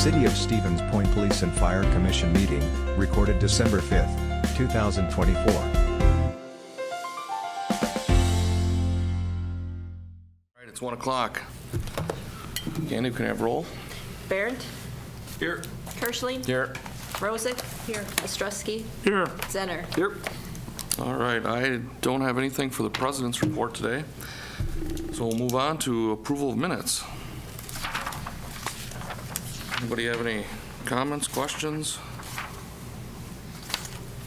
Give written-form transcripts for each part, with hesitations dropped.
City of Stevens Point Police and Fire Commission meeting, recorded December 5, 2024. It's 1 o'clock. Candy, can I have roll? Barrett? Here. Kirschling? Here. Rosick? Here. Ostrowski? Here. Zenner? Here. All right, I don't have anything for the president's report today, so we'll move on to approval of minutes. Anybody have any comments, questions?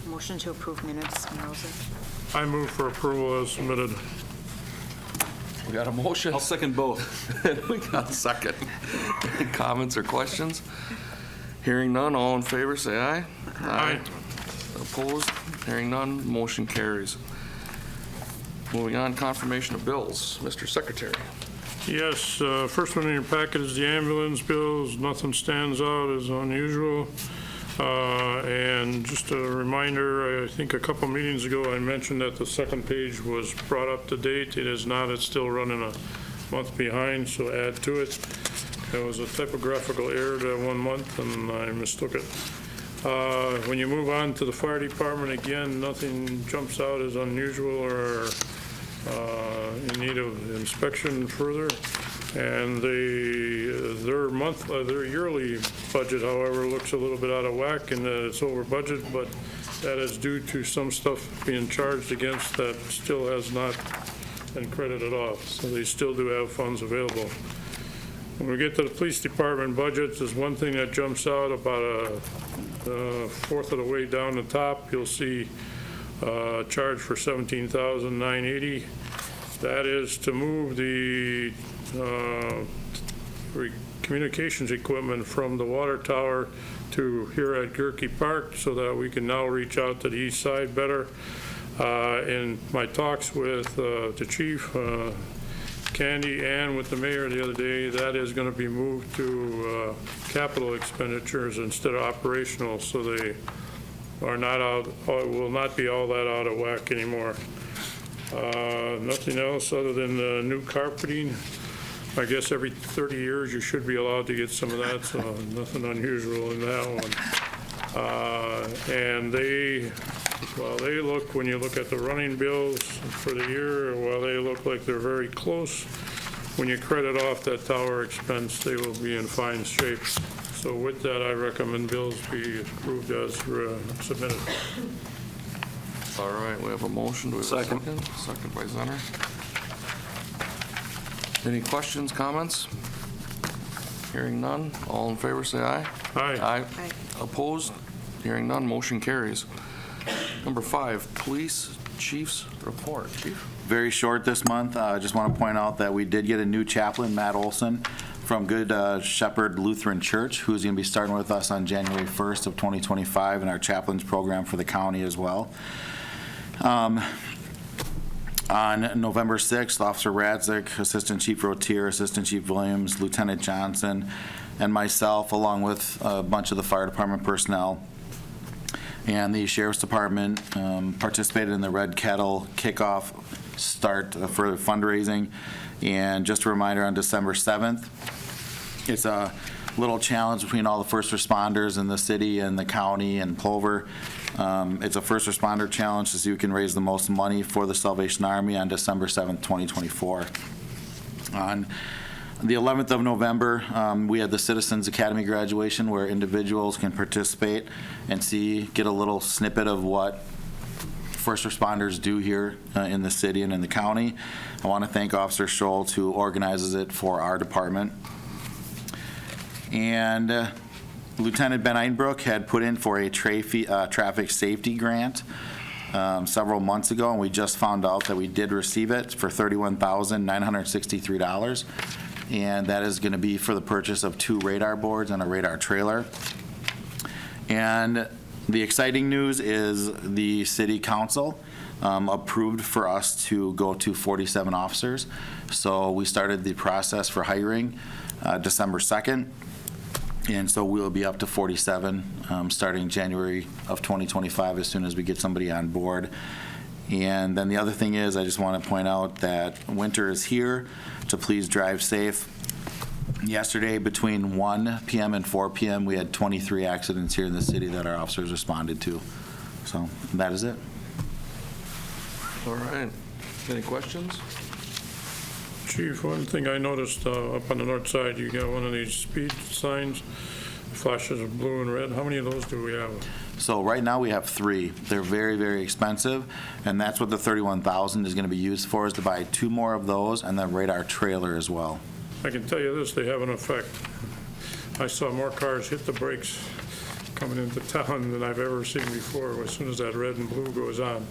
Motion to approve minutes, Rosick. I move for approval as submitted. We got a motion. I'll second both. We got a second. Any comments or questions? Hearing none, all in favor, say aye. Aye. Opposed? Hearing none, motion carries. Moving on, confirmation of bills. Mr. Secretary. Yes, first one in your packet is the ambulance bills. Nothing stands out as unusual. And just a reminder, I think a couple meetings ago I mentioned that the second page was brought up to date. It is not. It's still running a month behind, so add to it. There was a typographical error that 1 month, and I mistook it. When you move on to the fire department, again, nothing jumps out as unusual or in need of inspection further. And their yearly budget, however, looks a little bit out of whack and that it's over budget, but that is due to some stuff being charged against that still has not been credited off. So they still do have funds available. When we get to the police department budget, there's one thing that jumps out about a fourth of the way down the top. You'll see a charge for $17,980. That is to move the communications equipment from the water tower to here at Gerke Park so that we can now reach out to the east side better. In my talks with the chief, Candy, and with the mayor the other day, that is going to be moved to capital expenditures instead of operational, so they are not out, will not be all that out of whack anymore. Nothing else other than the new carpeting. I guess every 30 years you should be allowed to get some of that, so nothing unusual in that one. And they look, when you look at the running bills for the year, while they look like they're very close, when you credit off that tower expense, they will be in fine shape. So with that, I recommend bills be approved as submitted. All right, we have a motion. Do we have a second? Second by Zenner. Any questions, comments? Hearing none, all in favor say aye. Aye. Aye. Opposed? Hearing none, motion carries. Number 5, police chief's report. Chief? Very short this month. I just want to point out that we did get a new chaplain, Matt Olson, from Good Shepherd Lutheran Church, who's going to be starting with us on January 1st of 2025 in our chaplains program for the county as well. On November 6th, Officer Radzik, Assistant Chief Rotier, Assistant Chief Williams, Lieutenant Johnson, and myself, along with a bunch of the fire department personnel and the Sheriff's Department, participated in the Red Kettle kickoff start for fundraising. And just a reminder, on December 7th, it's a little challenge between all the first responders in the city and the county and Plover. It's a first responder challenge to see who can raise the most money for the Salvation Army on December 7th, 2024. On the 11th of November, we had the Citizens Academy graduation where individuals can participate and get a little snippet of what first responders do here in the city and in the county. I want to thank Officer Schultz, who organizes it for our department. And Lieutenant Ben Einbrook had put in for a traffic safety grant several months ago, and we just found out that we did receive it for $31,963, and that is going to be for the purchase of 2 radar boards and a radar trailer. And the exciting news is the City Council approved for us to go to 47 officers. So we started the process for hiring December 2nd. And so we'll be up to 47 starting January of 2025 as soon as we get somebody on board. And then the other thing is, I just want to point out that winter is here, to please drive safe. Yesterday, between 1 PM and 4 PM, we had 23 accidents here in the city that our officers responded to. So that is it. All right. Any questions? Chief, one thing I noticed up on the north side, you got one of these speed signs, flashes of blue and red. How many of those do we have? So right now we have 3. They're very, very expensive, and that's what the $31,000 is going to be used for, is to buy 2 more of those and then radar trailer as well. I can tell you this, they have an effect. I saw more cars hit the brakes coming into town than I've ever seen before as soon as that red and blue goes on.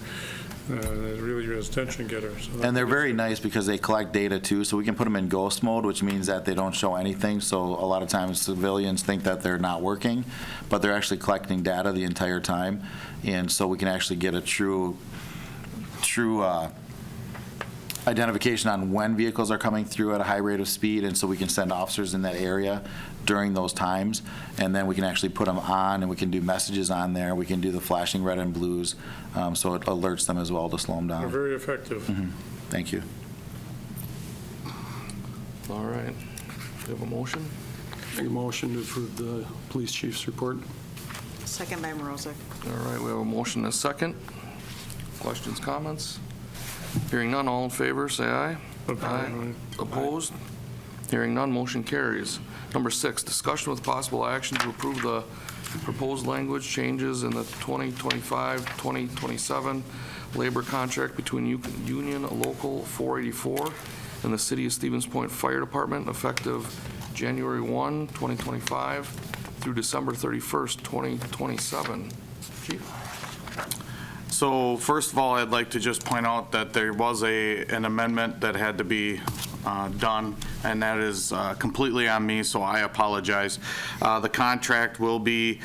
It really is attention getter. So And they're very nice because they collect data too, so we can put them in ghost mode, which means that they don't show anything. So a lot of times civilians think that they're not working, but they're actually collecting data the entire time. And so we can actually get a true identification on when vehicles are coming through at a high rate of speed, and so we can send officers in that area during those times, and then we can actually put them on, and we can do messages on there. We can do the flashing red and blues, so it alerts them as well to slow them They're down. very effective. Thank you. All right. Do you have a motion? Make a motion to approve the police chief's report. Second by Morozek. All right, we have a motion and a second. Questions, comments? Hearing none, all in favor, say aye. Aye. Opposed? Hearing none, motion carries. Number 6, discussion with possible action to approve the proposed language changes in the 2025-2027 labor contract between Union Local 484 and the City of Stevens Point Fire Department effective January 1, 2025 through December 31st, 2027. Chief? So first of all, I'd like to just point out that there was an amendment that had to be done, and that is completely on me, so I apologize. The contract will be,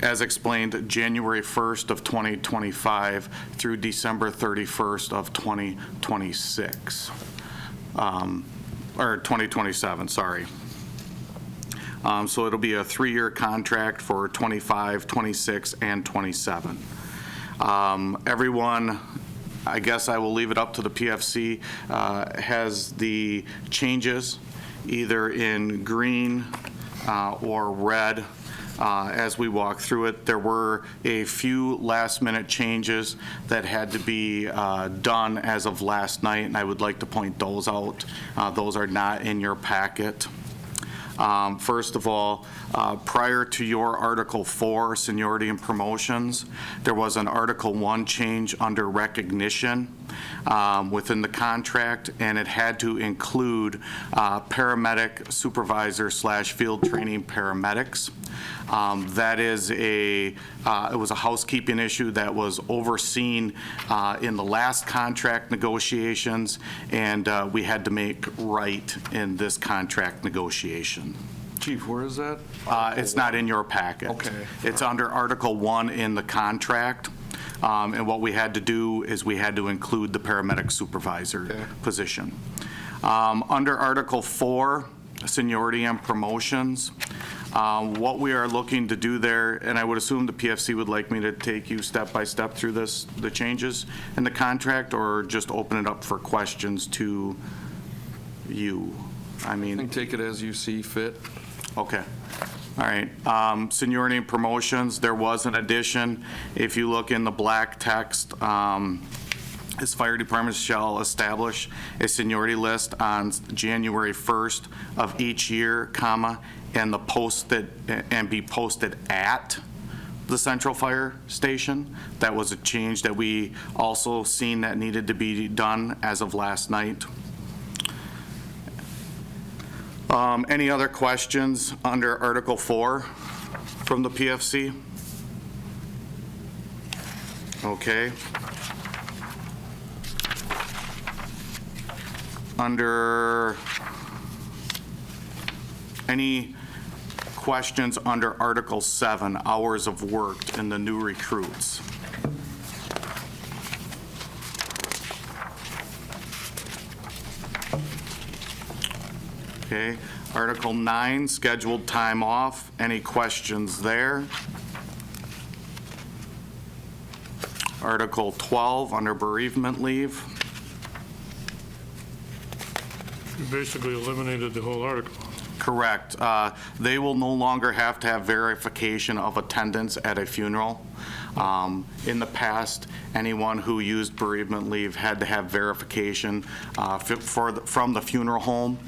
as explained, January 1st of 2025 through December 31st of 2026, or 2027, sorry. So it'll be a 3-year contract for 25, 26, and 27. Everyone, I guess I will leave it up to the PFC, has the changes either in green or red as we walk through it. There were a few last-minute changes that had to be done as of last night, and I would like to point those out. Those are not in your packet. First of all, prior to your Article 4, Seniority and Promotions, there was an Article 1 change under recognition within the contract, and it had to include paramedic supervisor / field training paramedics. That is it was a housekeeping issue that was overseen in the last contract negotiations, and we had to make right in this contract negotiation. Chief, where is that? It's not in your packet. Okay. It's under Article 1 in the contract, and what we had to do is we had to include the paramedic supervisor position. Under Article 4, Seniority and Promotions, what we are looking to do there, and I would assume the PFC would like me to take you step by step through the changes in the contract, or just open it up for questions to you. I I mean, think take it as you see fit. okay. All right. Seniority and promotions, there was an addition. If you look in the black text, this fire department shall establish a seniority list on January 1st of each year, comma, and be posted at the central fire station. That was a change that we also seen that needed to be done as of last night. Any other questions under Article 4 from the PFC? Okay. Under any questions under Article 7, hours of work in the new recruits? Okay. Article 9, scheduled time off. Any questions there? Article 12, under bereavement leave. You basically eliminated the whole article. Correct. They will no longer have to have verification of attendance at a funeral. In the past, anyone who used bereavement leave had to have verification from the funeral home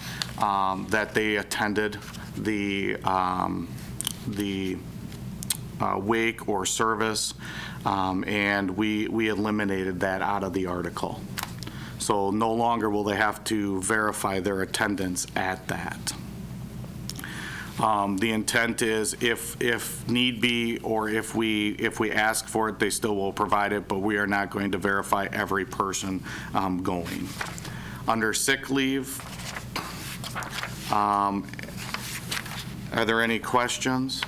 that they attended the wake or service, and we eliminated that out of the article. So no longer will they have to verify their attendance at that. The intent is if need be, or if we ask for it, they still will provide it, but we are not going to verify every person going. Under sick leave, are there any questions?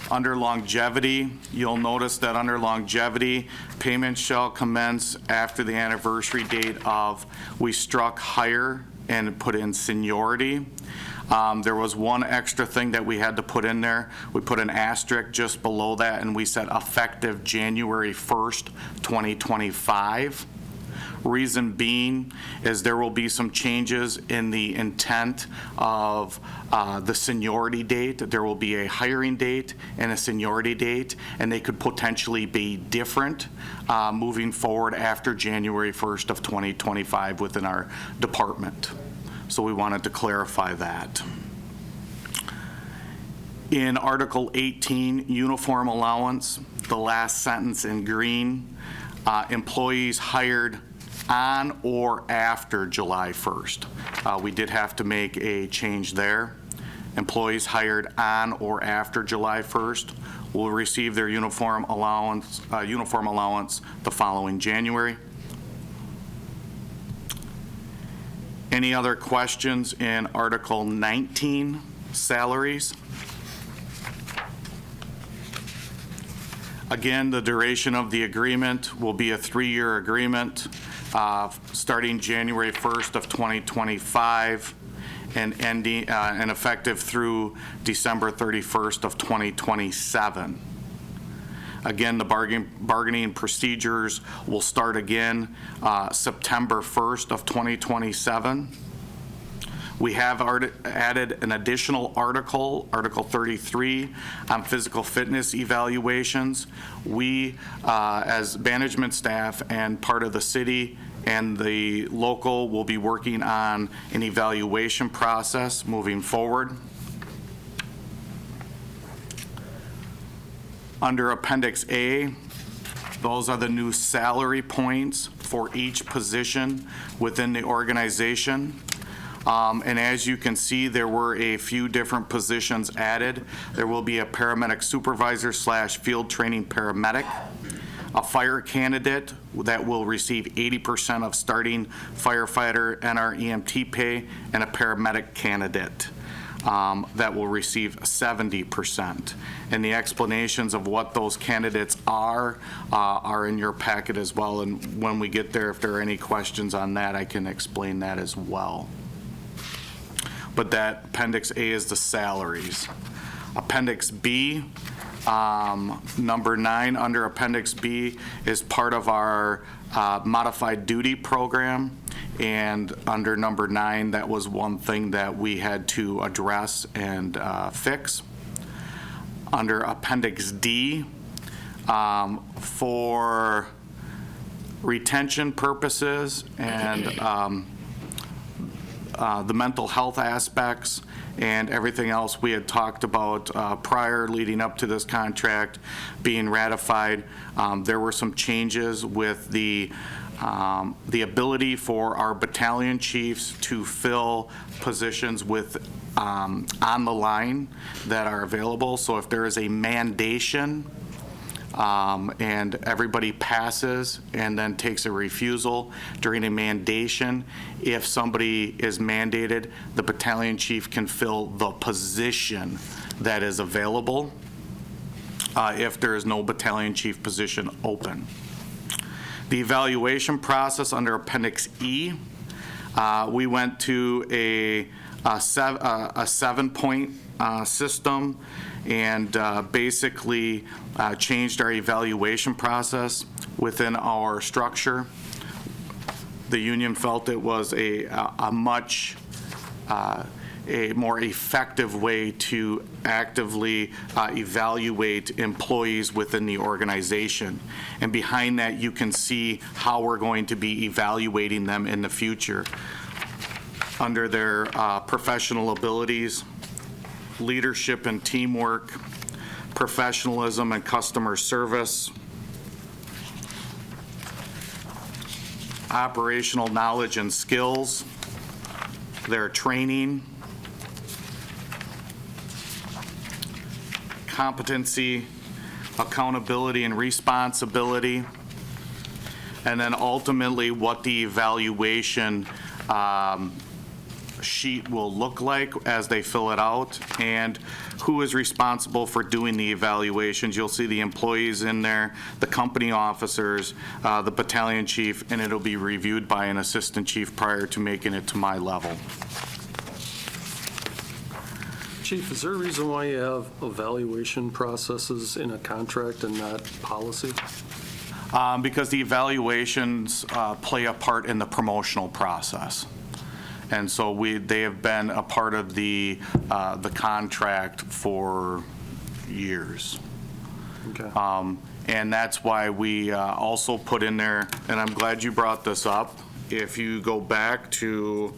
Under longevity, you'll notice that under longevity, payments shall commence after the anniversary date of, we struck higher and put in seniority. There was one extra thing that we had to put in there. We put an asterisk just below that, and we said effective January 1st, 2025. Reason being is there will be some changes in the intent of the seniority date. There will be a hiring date and a seniority date, and they could potentially be different moving forward after January 1st of 2025 within our department. So we wanted to clarify that. In Article 18, uniform allowance, the last sentence in green, employees hired on or after July 1st. We did have to make a change there. Employees hired on or after July 1st will receive their uniform allowance the following January. Any other questions in Article 19, salaries? Again, the duration of the agreement will be a 3-year agreement starting January 1st of 2025 and ending and effective through December 31st of 2027. Again, the bargaining procedures will start again September 1st of 2027. We have added an additional article, Article 33, on physical fitness evaluations. We, as management staff and part of the city and the local, will be working on an evaluation process moving forward. Under Appendix A, those are the new salary points for each position within the organization. And as you can see, there were a few different positions added. There will be a paramedic supervisor / field training paramedic, a fire candidate that will receive 80% of starting firefighter NREMT pay, and a paramedic candidate that will receive 70%. And the explanations of what those candidates are in your packet as well. And when we get there, if there are any questions on that, I can explain that as well. But that Appendix A is the salaries. Appendix B, number 9 under Appendix B is part of our modified duty program. And under number 9, that was one thing that we had to address and fix. Under Appendix D, for retention purposes and the mental health aspects and everything else we had talked about prior leading up to this contract being ratified, there were some changes with the ability for our battalion chiefs to fill positions with on the line that are available. So if there is a mandation and everybody passes and then takes a refusal during a mandation, if somebody is mandated, the battalion chief can fill the position that is available if there is no battalion chief position open. The evaluation process under Appendix E, we went to a 7-point system and basically changed our evaluation process within our structure. The union felt it was a much a more effective way to actively evaluate employees within the organization. And behind that, you can see how we're going to be evaluating them in the future under their professional abilities, leadership and teamwork, professionalism and customer service, operational knowledge and skills, their training, competency, accountability and responsibility, and then ultimately what the evaluation sheet will look like as they fill it out, and who is responsible for doing the evaluations. You'll see the employees in there, the company officers, the battalion chief, and it'll be reviewed by an assistant chief prior to making it to my level. Chief, is there a reason why you have evaluation processes in a contract and not policy? Because the evaluations play a part in the promotional process. And so they have been a part of the contract for years. Okay. And that's why we also put in there, and I'm glad you brought this up, if you go back to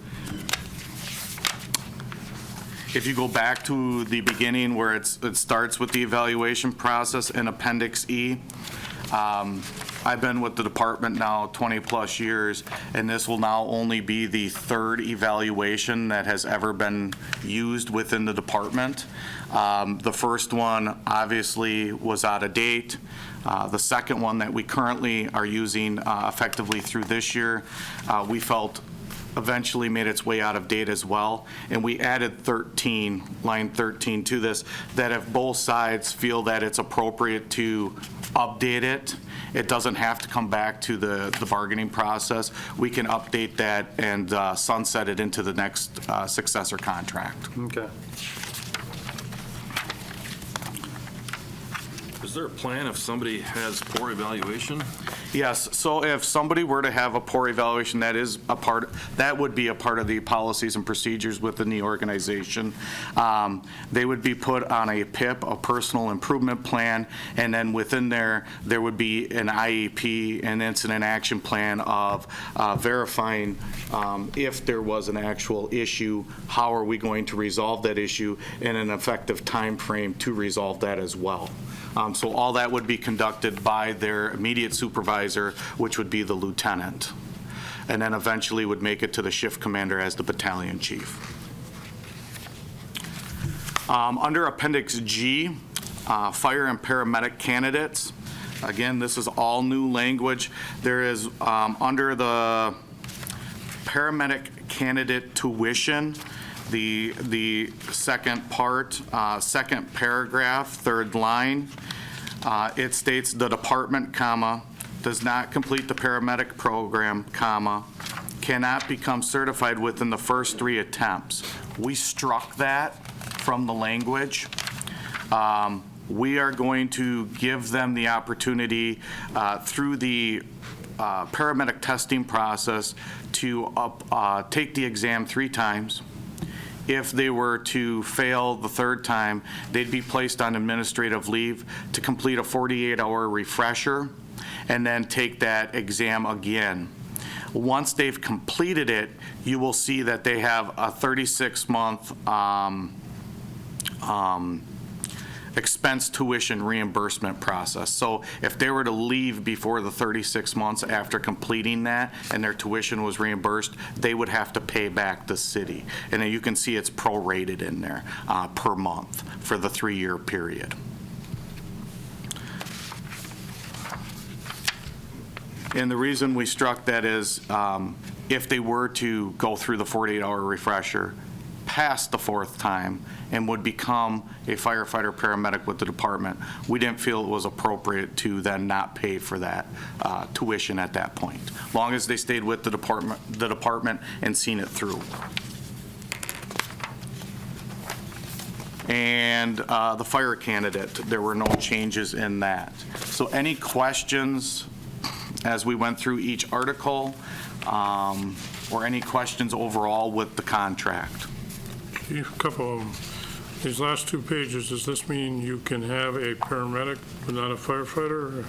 the beginning where it starts with the evaluation process in Appendix E, I've been with the department now 20-plus years, and this will now only be the third evaluation that has ever been used within the department. The first one obviously was out of date. The second one that we currently are using effectively through this year, we felt eventually made its way out of date as well, and we added 13, line 13 to this, that if both sides feel that it's appropriate to update it, it doesn't have to come back to the bargaining process. We can update that and sunset it into the next successor contract. Okay. Is there a plan if somebody has poor evaluation? Yes, so if somebody were to have a poor evaluation, that would be a part of the policies and procedures within the organization. They would be put on a PIP, a personal improvement plan, and then within there would be an IEP, an incident action plan of verifying if there was an actual issue, how are we going to resolve that issue, and an effective time frame to resolve that as well. So all that would be conducted by their immediate supervisor, which would be the lieutenant, and then eventually would make it to the shift commander as the battalion chief. Under Appendix G, fire and paramedic candidates, again, this is all new language. There is, under the paramedic candidate tuition, the second part, second paragraph, third line, it states the department, comma, does not complete the paramedic program, comma, cannot become certified within the first 3 attempts. We struck that from the language. We are going to give them the opportunity through the paramedic testing process to take the exam 3 times. If they were to fail the 3rd time, they'd be placed on administrative leave to complete a 48-hour refresher and then take that exam again. Once they've completed it, you will see that they have a 36-month expense tuition reimbursement process. So if they were to leave before the 36 months after completing that and their tuition was reimbursed, they would have to pay back the city. And then you can see it's prorated in there per month for the 3-year period. And the reason we struck that is if they were to go through the 48-hour refresher past the 4th time and would become a firefighter paramedic with the department, we didn't feel it was appropriate to then not pay for that tuition at that point, long as they stayed with the department and seen it through. And the fire candidate, there were no changes in that. So any questions as we went through each article? or any questions overall with the contract. A couple of them. These last 2 pages, does this mean you can have a paramedic but not a firefighter?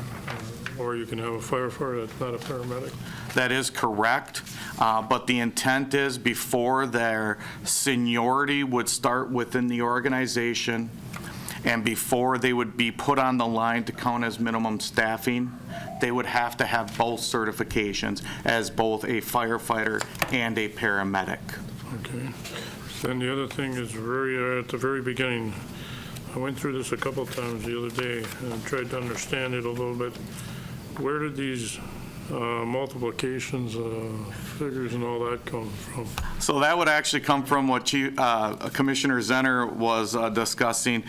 Or you can have a firefighter that's not a paramedic? That is correct, but the intent is before their seniority would start within the organization and before they would be put on the line to count as minimum staffing, they would have to have both certifications as both a firefighter and a paramedic. Okay. Then the other thing is at the very beginning, I went through this a couple of times the other day and tried to understand it a little bit. Where did these multiplications, figures and all that come from? So that would actually come from what Commissioner Zenner was discussing.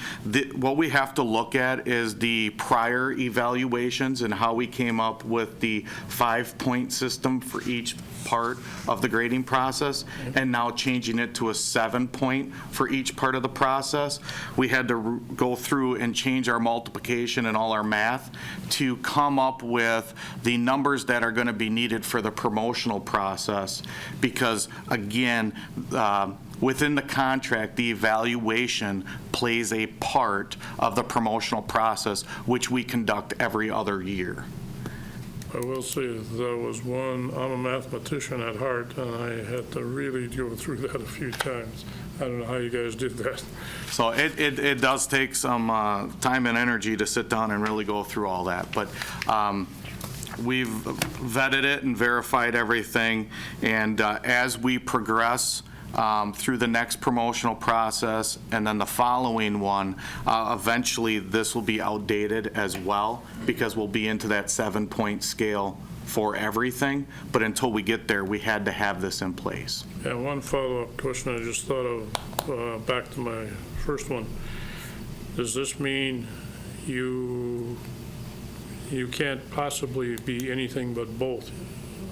What we have to look at is the prior evaluations and how we came up with the 5-point system for each part of the grading process, and now changing it to a 7-point for each part of the process. We had to go through and change our multiplication and all our math to come up with the numbers that are going to be needed for the promotional process, because again, within the contract, the evaluation plays a part of the promotional process, which we conduct every other year. I will say that was one, I'm a mathematician at heart, and I had to really go through that a few times. I don't know how you guys did that. So it does take some time and energy to sit down and really go through all that. But we've vetted it and verified everything. And as we progress through the next promotional process and then the following one, eventually this will be outdated as well, because we'll be into that 7-point scale for everything. But until we get there, we had to have this in place. And one follow-up question I just thought of, back to my first one. Does this mean you can't possibly be anything but both,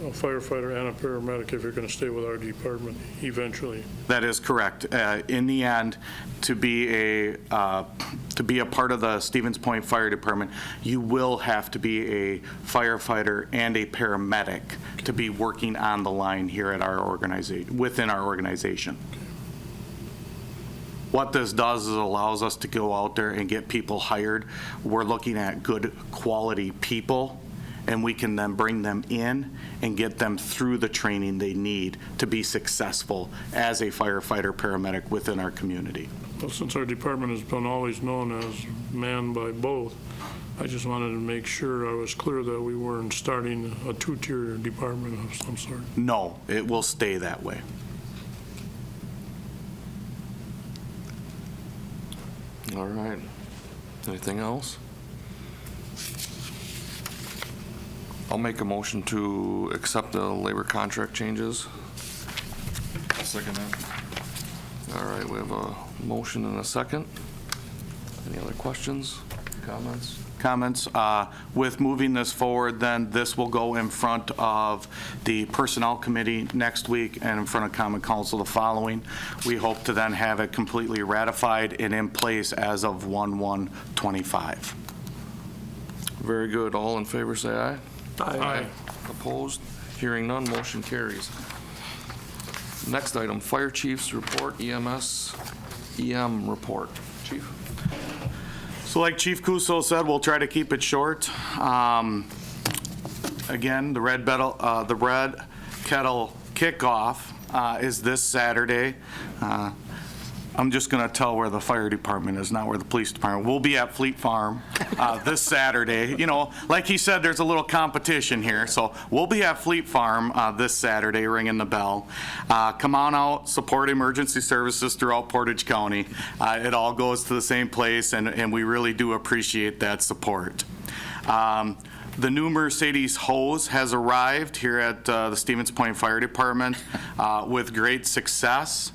a firefighter and a paramedic, if you're going to stay with our department eventually? That is correct. In the end, to be a part of the Stevens Point Fire Department, you will have to be a firefighter and a paramedic to be working on the line here at our organization, within our organization. What this does is it allows us to go out there and get people hired. We're looking at good quality people, and we can then bring them in and get them through the training they need to be successful as a firefighter paramedic within our community. Well, since our department has been always known as manned by both, I just wanted to make sure I was clear that we weren't starting a 2-tier department of some sort. No, it will stay that way. All right. Anything else? I'll make a motion to accept the labor contract changes. I'll second that. All right, we have a motion and a second. Any other questions, comments? With moving this forward, then this will go in front of the Personnel Committee next week and in front of Common Council the following. We hope to then have it completely ratified and in place as of 1/1/25. Very good. All in favor, say aye. Aye. Opposed? Hearing none, motion carries. Next item, Fire Chief's report, EM report. Chief? So like Chief Cuso said, we'll try to keep it short. Again, the Red Kettle kickoff is this Saturday. I'm just going to tell where the fire department is, not where the police department. We'll be at Fleet Farm this Saturday. You know, like he said, there's a little competition here. So we'll be at Fleet Farm this Saturday, ringing the bell. Come on out, support emergency services throughout Portage County. It all goes to the same place, and we really do appreciate that support. The new Mercedes hose has arrived here at the Stevens Point Fire Department with great success.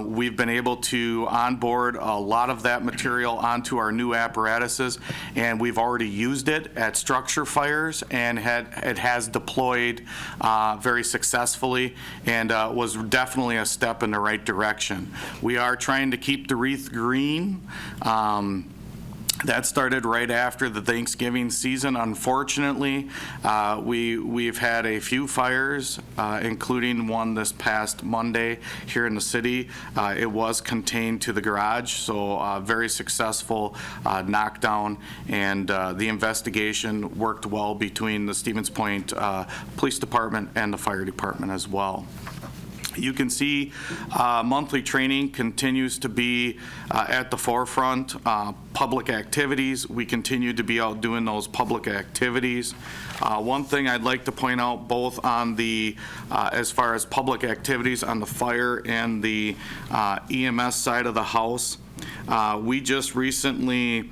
We've been able to onboard a lot of that material onto our new apparatuses, and we've already used it at structure fires, and it has deployed very successfully, and was definitely a step in the right direction. We are trying to keep the wreath green. That started right after the Thanksgiving season. Unfortunately, we've had a few fires, including one this past Monday here in the city. It was contained to the garage, so very successful knockdown, and the investigation worked well between the Stevens Point Police Department and the Fire Department as well. You can see monthly training continues to be at the forefront. Public activities, we continue to be out doing those public activities. One thing I'd like to point out, both on the, as far as public activities on the fire and the EMS side of the house, we just recently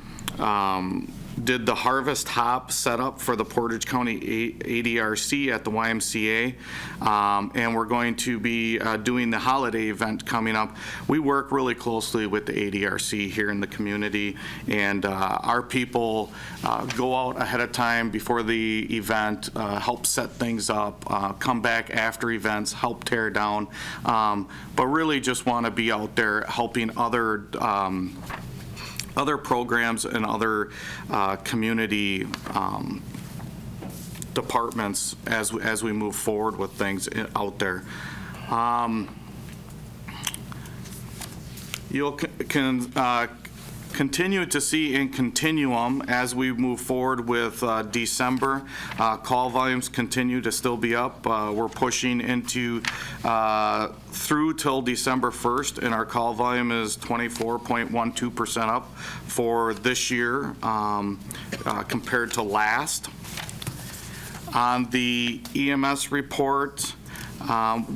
did the Harvest Hop setup for the Portage County ADRC at the YMCA, and we're going to be doing the holiday event coming up. We work really closely with the ADRC here in the community, and our people go out ahead of time before the event, help set things up, come back after events, help tear down, but really just want to be out there helping other programs and other community departments as we move forward with things out there. You'll continue to see in continuum as we move forward with December. Call volumes continue to still be up. We're pushing into through till December 1st, and our call volume is 24.12% up for this year compared to last. On the EMS report,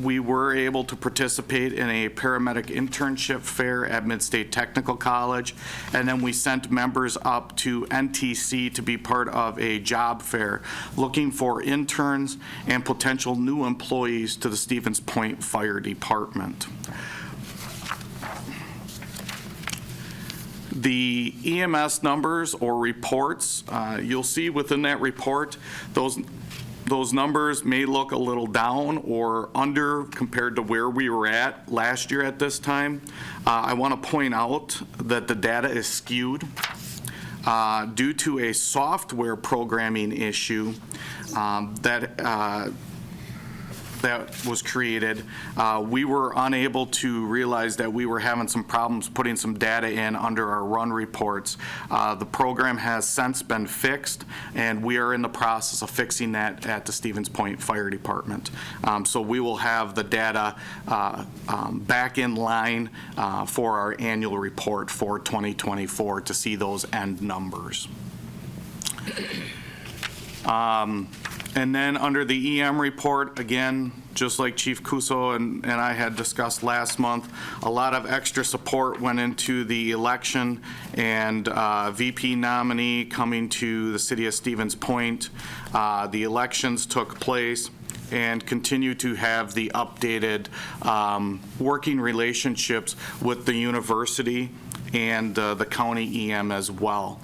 we were able to participate in a paramedic internship fair at Mid-State Technical College, and then we sent members up to NTC to be part of a job fair looking for interns and potential new employees to the Stevens Point Fire Department. The EMS numbers or reports, you'll see within that report, those numbers may look a little down or under compared to where we were at last year at this time. I want to point out that the data is skewed due to a software programming issue that was created. We were unable to realize that we were having some problems putting some data in under our run reports. The program has since been fixed, and we are in the process of fixing that at the Stevens Point Fire Department. So we will have the data back in line for our annual report for 2024 to see those end numbers. And then under the EM report, again, just like Chief Cuso and I had discussed last month, a lot of extra support went into the election and VP nominee coming to the city of Stevens Point. The elections took place and continue to have the updated working relationships with the university and the county EM as well.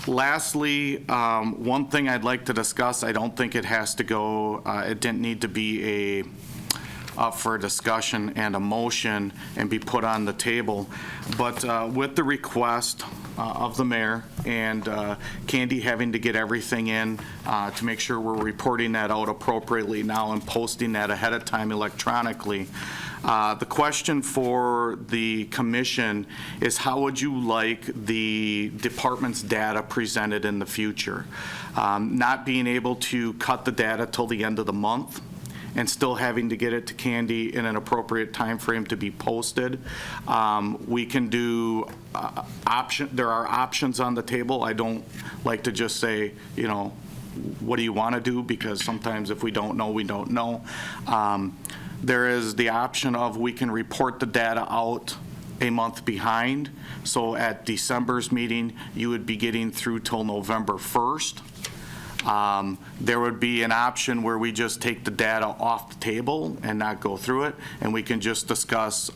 Lastly, one thing I'd like to discuss, I don't think it has to go, it didn't need to be up for discussion and a motion and be put on the table, but with the request of the mayor and Candy having to get everything in to make sure we're reporting that out appropriately now and posting that ahead of time electronically. The question for the commission is, how would you like the department's data presented in the future? Not being able to cut the data till the end of the month and still having to get it to Candy in an appropriate time frame to be posted. We can do there are options on the table. I don't like to just say, you know, what do you want to do? Because sometimes if we don't know, we don't know. There is the option of we can report the data out a month behind. So at December's meeting, you would be getting through till November 1st. There would be an option where we just take the data off the table and not go through it, and we can just discuss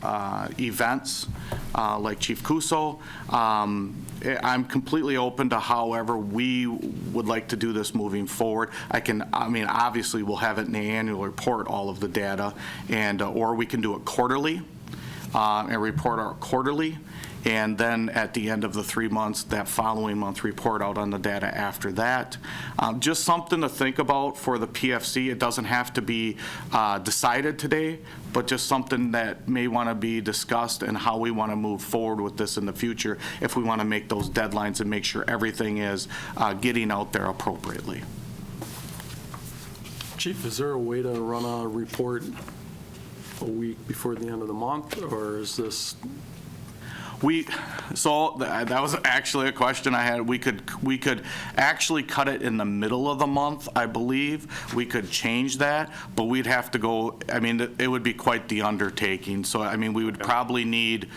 events like Chief Cuso. I'm completely open to however we would like to do this moving forward. I mean, obviously we'll have it in the annual report, all of the data, and or we can do it quarterly. and report out quarterly. And then at the end of the 3 months, that following month, report out on the data after that. Just something to think about for the PFC. It doesn't have to be decided today, but just something that may want to be discussed and how we want to move forward with this in the future if we want to make those deadlines and make sure everything is getting out there appropriately. Chief, is there a way to run a report a week before the end of the month, or is this? So that was actually a question I had. We could actually cut it in the middle of the month, I believe. We could change that, but we'd have to go, I mean, it would be quite the undertaking. So, I mean, we would probably need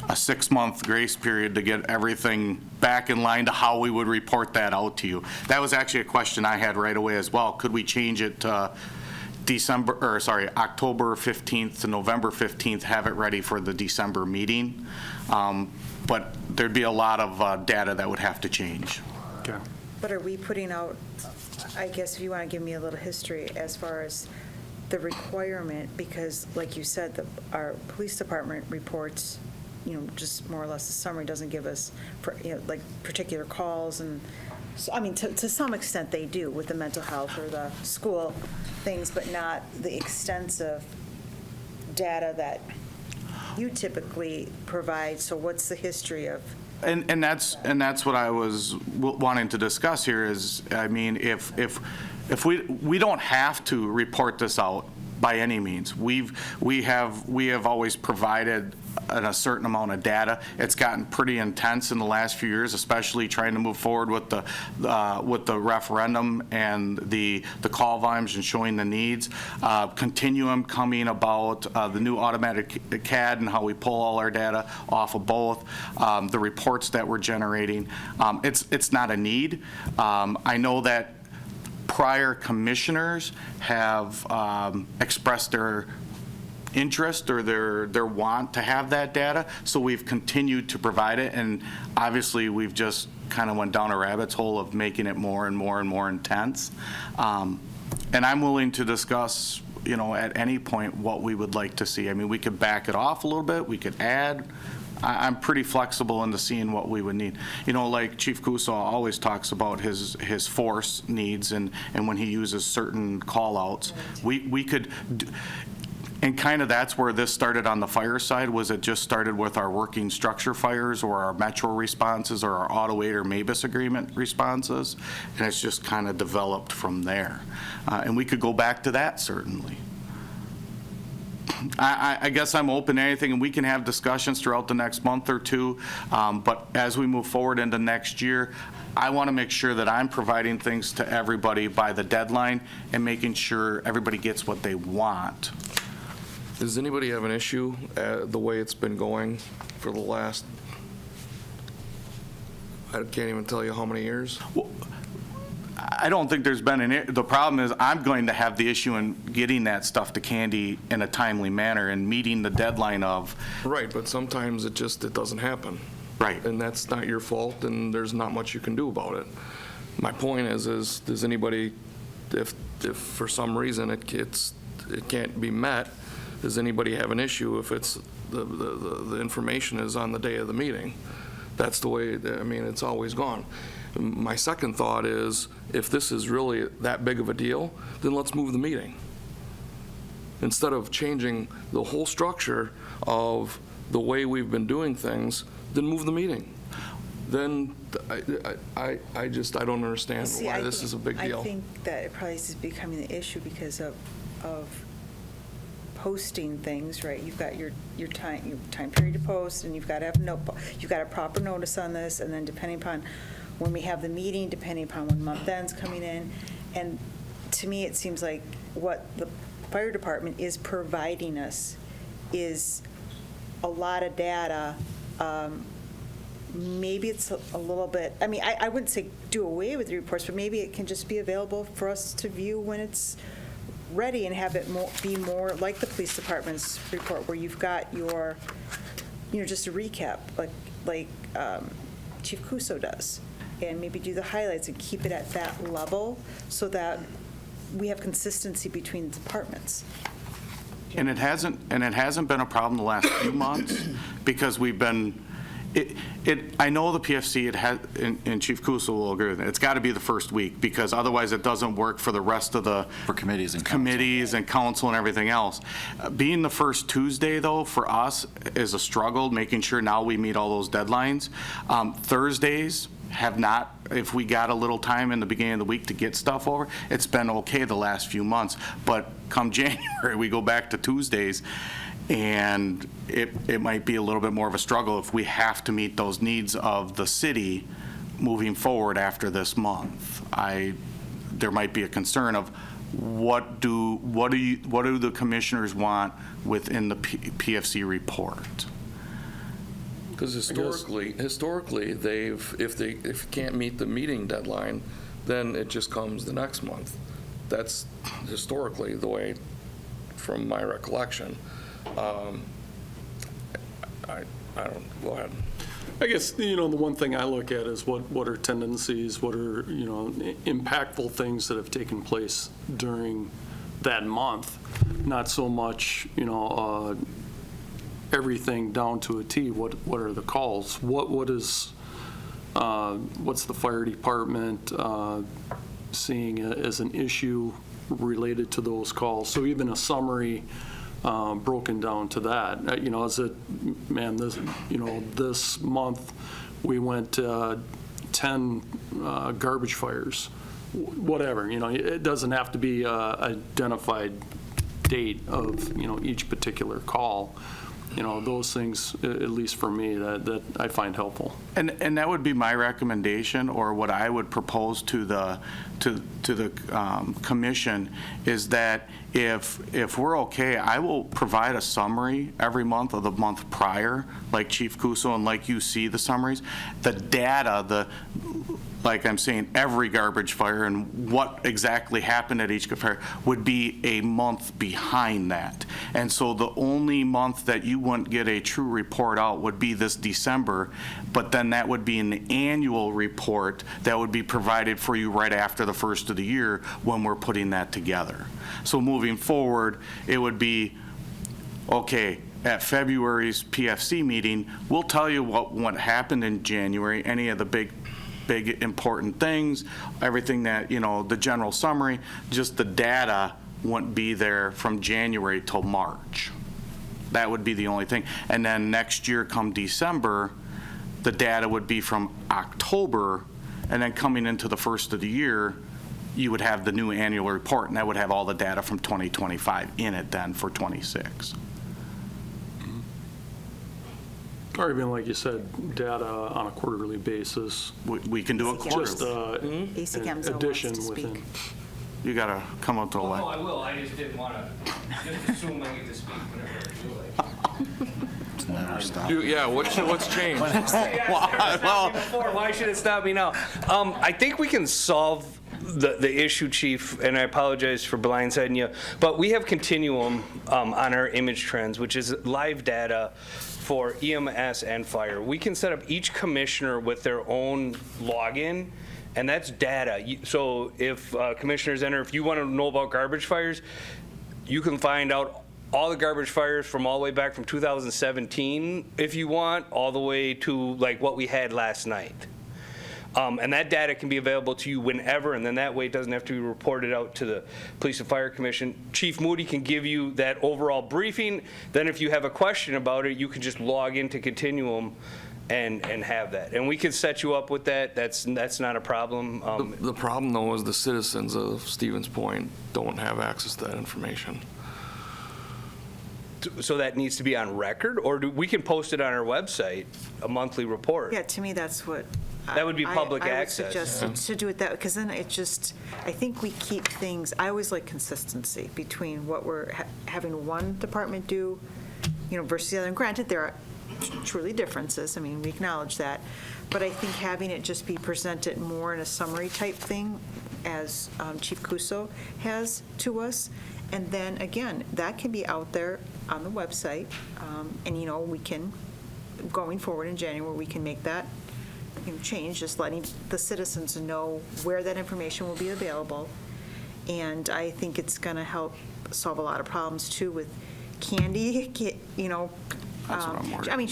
a 6-month grace period to get everything back in line to how we would report that out to you. That was actually a question I had right away as well. Could we change it to October 15th to November 15th, have it ready for the December meeting? But there'd be a lot of data that would have to change. Okay. But are we putting out, I guess if you want to give me a little history as far as the requirement, because like you said, our police department reports, just more or less the summary, doesn't give us, like particular calls and, so, I mean, to some extent they do with the mental health or the school things, but not the extensive data that you typically provide. So what's the history of? And that's what I was wanting to discuss here is, I mean, if we don't have to report this out by any means. We have always provided a certain amount of data. It's gotten pretty intense in the last few years, especially trying to move forward with the referendum and the call volumes and showing the needs. Continuum coming about the new automatic CAD and how we pull all our data off of both, the reports that we're generating. It's not a need. I know that prior commissioners have expressed their interest or their want to have that data, so we've continued to provide it, and obviously we've just kind of went down a rabbit's hole of making it more and more and more intense. And I'm willing to discuss, at any point what we would like to see. I mean, we could back it off a little bit, we could add. I'm pretty flexible into seeing what we would need. Like Chief Kuso always talks about his force needs and when he uses certain call-outs. We could, and kind of that's where this started on the fire side, was it just started with our working structure fires or our metro responses or our auto aid or MABUS agreement responses, and it's just kind of developed from there. And we could go back to that, certainly. I guess I'm open to anything, and we can have discussions throughout the next month or two, but as we move forward into next year, I want to make sure that I'm providing things to everybody by the deadline and making sure everybody gets what they want. Does anybody have an issue the way it's been going for the last, I can't even tell you how many years? Well, I don't think there's been the problem is I'm going to have the issue in getting that stuff to Candy in a timely manner and meeting the deadline of. Right, but sometimes it doesn't happen. Right. And that's not your fault, and there's not much you can do about it. My point is does anybody, if for some reason it can't be met, does anybody have an issue if it's the information is on the day of the meeting? That's the way, I mean, it's always gone. My second thought is, if this is really that big of a deal, then let's move the meeting. Instead of changing the whole structure of the way we've been doing things, then move the meeting. Then I don't understand why this is a big deal. I think that it probably is becoming an issue because of posting things, right? You've got your time period to post, and you've got to have you've got a proper notice on this, and then depending upon when we have the meeting, depending upon when month end's coming in, and to me it seems like what the fire department is providing us is a lot of data. Maybe it's a little bit, I mean, I wouldn't say do away with the reports, but maybe it can just be available for us to view when it's ready and have it be more like the police department's report, where you've got your, just a recap, like Chief Kuso does, and maybe do the highlights and keep it at that level so that we have consistency between departments. And it hasn't been a problem the last few months because we've been, I know the PFC, it has, and Chief Kuso will agree with it, it's got to be the first week because otherwise it doesn't work for the rest of the For committees and council and everything else. Being the first Tuesday, though, for us is a struggle, making sure now we meet all those deadlines. Thursdays have not, if we got a little time in the beginning of the week to get stuff over, it's been okay the last few months. But come January, we go back to Tuesdays, and it might be a little bit more of a struggle if we have to meet those needs of the city moving forward after this month. There might be a concern of what do the commissioners want within the PFC report? Because historically, if you can't meet the meeting deadline, then it just comes the next month. That's historically the way, from my recollection. I don't, go ahead. I guess, the one thing I look at is what are tendencies, what are, impactful things that have taken place during that month. Not so much, everything down to a T. What are the calls? What's the fire department seeing as an issue related to those calls? So even a summary broken down to that. This month we went 10 garbage fires, whatever. It doesn't have to be a identified date of each particular call. Those things, at least for me, that I find helpful. And that would be my recommendation, or what I would propose to the commission, is that if we're okay, I will provide a summary every month of the month prior, like Chief Kuso, and like you see the summaries. The data, like I'm saying, every garbage fire and what exactly happened at each fire would be a month behind that. And so the only month that you wouldn't get a true report out would be this December, but then that would be an annual report that would be provided for you right after the first of the year when we're putting that together. So moving forward, it would be, okay, at February's PFC meeting, we'll tell you what happened in January, any of the big important things, everything that, the general summary, just the data wouldn't be there from January till March. That would be the only thing. And then next year, come December, the data would be from October, and then coming into the first of the year, you would have the new annual report, and that would have all the data from 2025 in it then for 26. Or even, like you said, data on a quarterly basis. We can do it quarterly. Just an addition within. You got to come up to the light. No, I will. I just didn't want to just assume I get to speak whenever I feel like. Yeah, what's changed? Why should it stop me now? I think we can solve the issue, Chief, and I apologize for blindsiding you, but we have Continuum on our image trends, which is live data for EMS and fire. We can set up each commissioner with their own login, and that's data. So if commissioners enter, if you want to know about garbage fires, you can find out all the garbage fires from all the way back from 2017, if you want, all the way to like what we had last night. And that data can be available to you whenever, and then that way it doesn't have to be reported out to the Police and Fire Commission. Chief Moody can give you that overall briefing. Then if you have a question about it, you can just log into Continuum and have that. And we can set you up with that. That's not a problem. The problem, though, is the citizens of Stevens Point don't have access to that information. So that needs to be on record, or we can post it on our website, a monthly report. Yeah, to me, that's what. That would be public access. I would suggest to do it that, because then it just, I think we keep things, I always like consistency between what we're having one department do, versus the other. And granted, there are truly differences. I mean, we acknowledge that. But I think having it just be presented more in a summary type thing, as Chief Kuso has to us. And then, again, that can be out there on the website. And, we can, going forward in January, we can make that change, just letting the citizens know where that information will be available. And I think it's going to help solve a lot of problems, too, with Candy, you know, That's what I'm worried. I mean,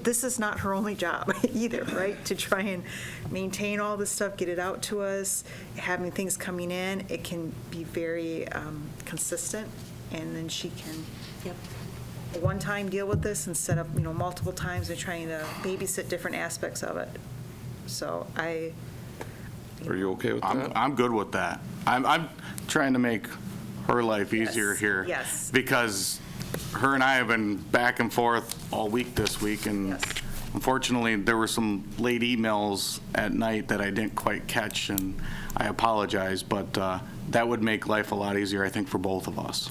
this is not her only job either, right? To try and maintain all this stuff, get it out to us, having things coming in, it can be very consistent, and then she can, a one-time deal with this instead of, you know, multiple times and trying to babysit different aspects of it. So Are you okay with that? I'm good with that. I'm trying to make her life easier Yes, here. yes. Because her and I have been back and forth all week this week, and Yes. unfortunately, there were some late emails at night that I didn't quite catch, and I apologize, but that would make life a lot easier, I think, for both of us.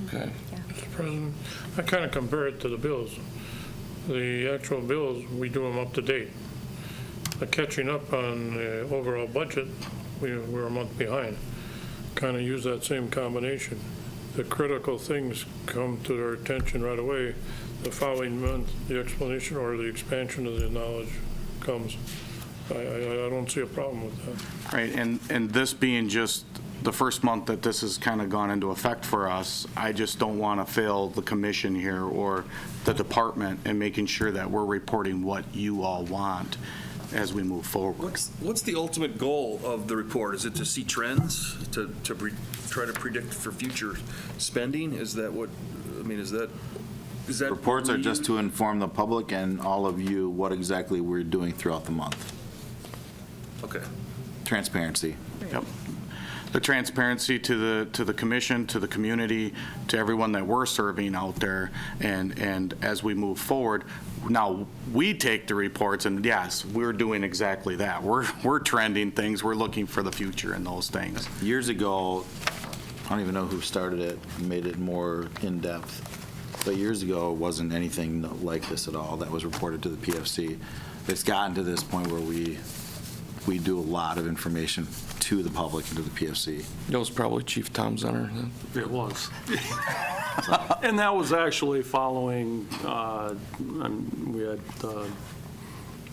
Okay. Mr. President, I kind of compare it to the bills. The actual bills, we do them up to date. Catching up on the overall budget, we're a month behind. Kind of use that same combination. The critical things come to our attention right away. The following month, the explanation or the expansion of the knowledge comes. I don't see a problem with that. Right, and this being just the first month that this has kind of gone into effect for us, I just don't want to fail the commission here or the department in making sure that we're reporting what you all want as we move forward. What's the ultimate goal of the report? Is it to see trends, to try to predict for future spending? Is that what, I mean, is that? Reports are just to inform the public and all of you what exactly we're doing throughout the month. Okay. Transparency. Yep. The transparency to the commission, to the community, to everyone that we're serving out there, and as we move forward, now we take the reports, and yes, we're doing exactly that. We're trending things. We're looking for the future in those things. Years ago, I don't even know who started it and made it more in-depth, but years ago, it wasn't anything like this at all that was reported to the PFC. It's gotten to this point where we do a lot of information to the public and to the PFC. That was probably Chief Tom Zenner then. It was. And that was actually following, we had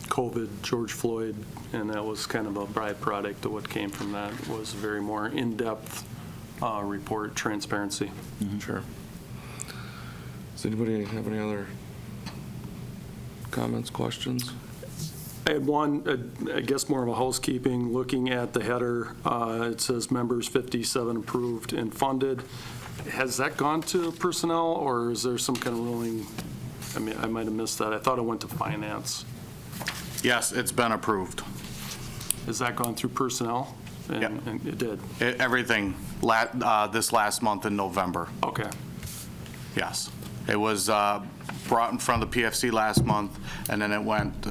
COVID, George Floyd, and that was kind of a byproduct of what came from that. It was a very more in-depth report, transparency. Sure. Does anybody have any other comments, questions? I had one, I guess more of a housekeeping, looking at the header, it says members 57 approved and funded. Has that gone to personnel, or is there some kind of ruling? I mean, I might have missed that. I thought it went to finance. Yes, it's been approved. Has that gone through personnel? Yep. And it did? Everything this last month in November. Okay. Yes. It was brought in front of the PFC last month, and then it went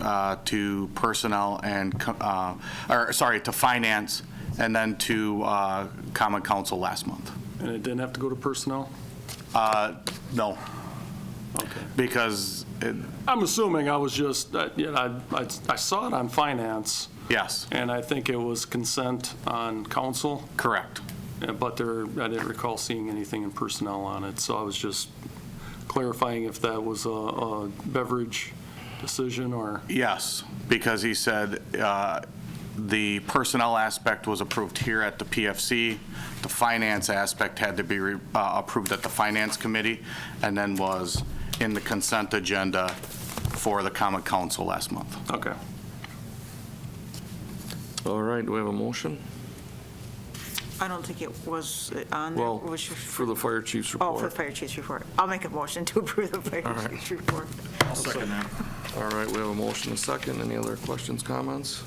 to personnel and, to finance, and then to Common Council last month. And it didn't have to go to personnel? No, Okay. because, I'm assuming I was just, I saw it on finance, yes, and I think it was consent on council, correct. but I didn't recall seeing anything in personnel on it, so I was just clarifying if that was a beverage decision or... Yes, because he said the personnel aspect was approved here at the PFC. The finance aspect had to be approved at the Finance Committee, and then was in the consent agenda for the Common Council last month. Okay. All right, do we have a motion? I don't think it was on there. Well, Was your- for the fire chief's Oh, for the report. fire chief's report. I'll make a motion to approve the fire All right. chief's report. All right, we have a motion, a second. Any other questions, comments?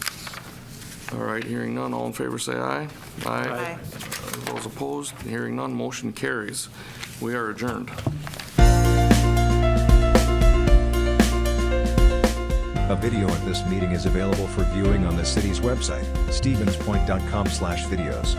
All right, hearing none, all in favor say aye. Aye. Those opposed, hearing none, motion carries. We are adjourned. A video of this meeting is available for viewing on the city's website, stevenspoint.com/videos.